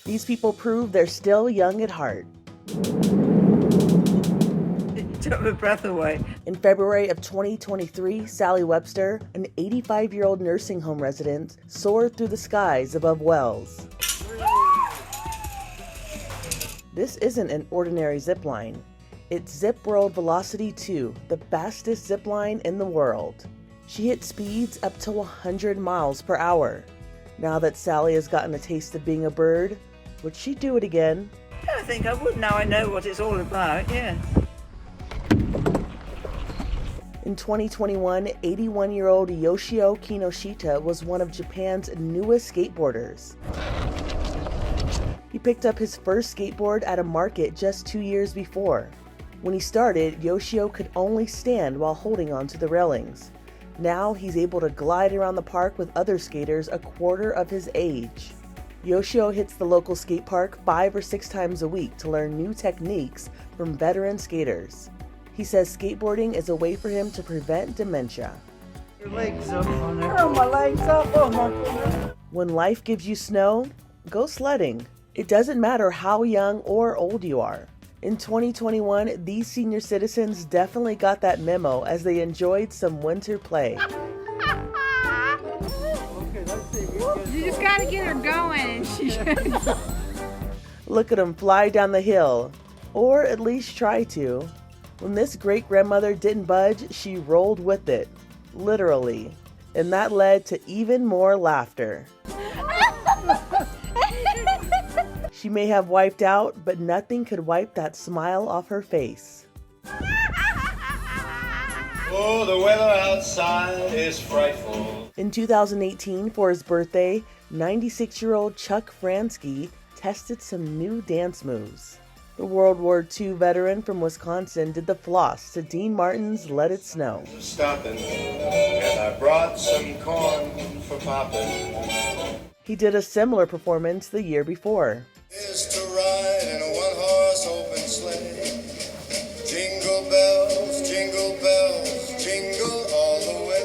These people prove they're still young at heart. It took my breath away. In February of 2023, Sally Webster, an 85-year-old nursing home resident, soared through the skies above Wells. This isn't an ordinary zipline. It's Zip World Velocity 2, the fastest zipline in the world. She hit speeds up to 100 miles per hour. Now that Sally has gotten a taste of being a bird, would she do it again? I think I would now I know what it's all about, yeah. In 2021, 81-year-old Yoshio Kinoshita was one of Japan's newest skateboarders. He picked up his first skateboard at a market just 2 years before. When he started, Yoshio could only stand while holding onto the railings. Now he's able to glide around the park with other skaters a quarter of his age. Yoshio hits the local skate park 5 or 6 times a week to learn new techniques from veteran skaters. He says skateboarding is a way for him to prevent dementia. Your legs up on there. Oh, my legs up. Oh, my goodness. When life gives you snow, go sledding. It doesn't matter how young or old you are. In 2021, these senior citizens definitely got that memo as they enjoyed some winter play. You just gotta get her going. Look at them fly down the hill, or at least try to. When this great-grandmother didn't budge, she rolled with it, literally. And that led to even more laughter. She may have wiped out, but nothing could wipe that smile off her face. Oh, the weather outside is frightful. In 2018, for his birthday, 96-year-old Chuck Fransky tested some new dance moves. The World War II veteran from Wisconsin did the floss to Dean Martin's Let It Snow. Stopping, and I brought some corn for popping. He did a similar performance the year before. Is to ride in a one-horse open sleigh. Jingle bells, jingle all the way.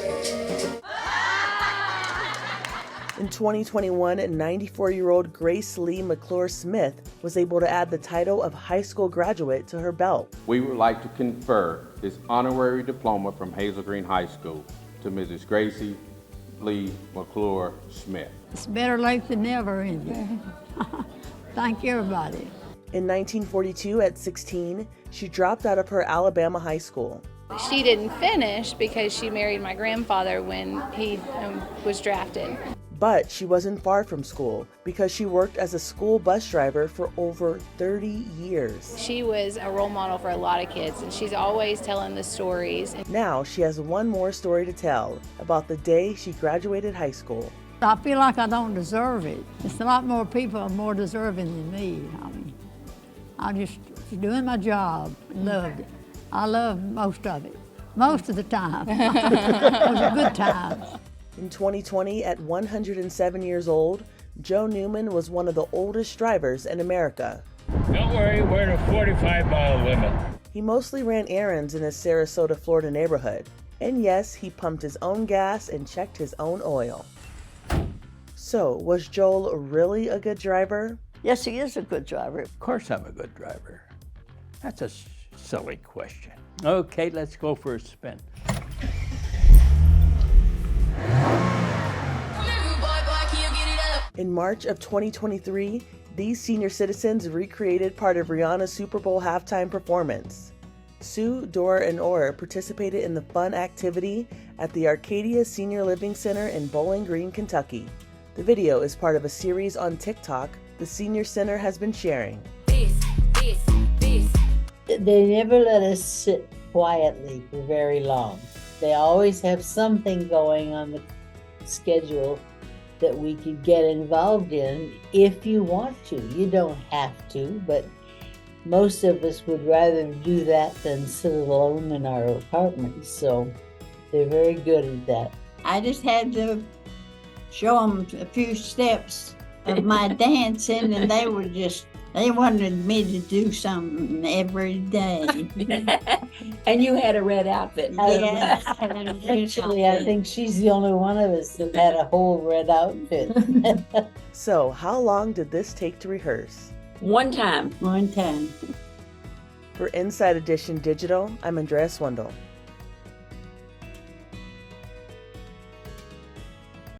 In 2021, 94-year-old Grace Lee McClure Smith was able to add the title of high school graduate to her belt. We would like to confer this honorary diploma from Hazel Green High School to Mrs. Grace Lee McClure Smith. It's better late than never, isn't it? Thank you, everybody. In 1942, at 16, she dropped out of her Alabama high school. She didn't finish because she married my grandfather when he was drafted. But she wasn't far from school because she worked as a school bus driver for over 30 years. She was a role model for a lot of kids, and she's always telling the stories. Now she has one more story to tell about the day she graduated high school. I feel like I don't deserve it. It's a lot more people more deserving than me. I mean, I'm just doing my job. Loved it. I love most of it. Most of the time. Those are good times. In 2020, at 107 years old, Joe Newman was one of the oldest drivers in America. Don't worry, we're in a 45-mile limit. He mostly ran errands in his Sarasota, Florida neighborhood. And yes, he pumped his own gas and checked his own oil. So, was Joel really a good driver? Yes, he is a good driver. Of course I'm a good driver. That's a silly question. Okay, let's go for a spin. In March of 2023, these senior citizens recreated part of Rihanna's Super Bowl halftime performance. Sue, Dora, and Ora participated in the fun activity at the Arcadia Senior Living Center in Bowling Green, Kentucky. The video is part of a series on TikTok the Senior Center has been sharing. They never let us sit quietly for very long. They always have something going on the schedule that we could get involved in if you want to. You don't have to, but most of us would rather do that than sit alone in our apartments, so they're very good at that. I just had to show them a few steps of my dancing, and they were just They wanted me to do something every day. And you had a red outfit. Yeah. Actually, I think she's the only one of us that had a whole red outfit. So, how long did this take to rehearse? One time. One time. For Inside Edition Digital, I'm Andrea Swindall.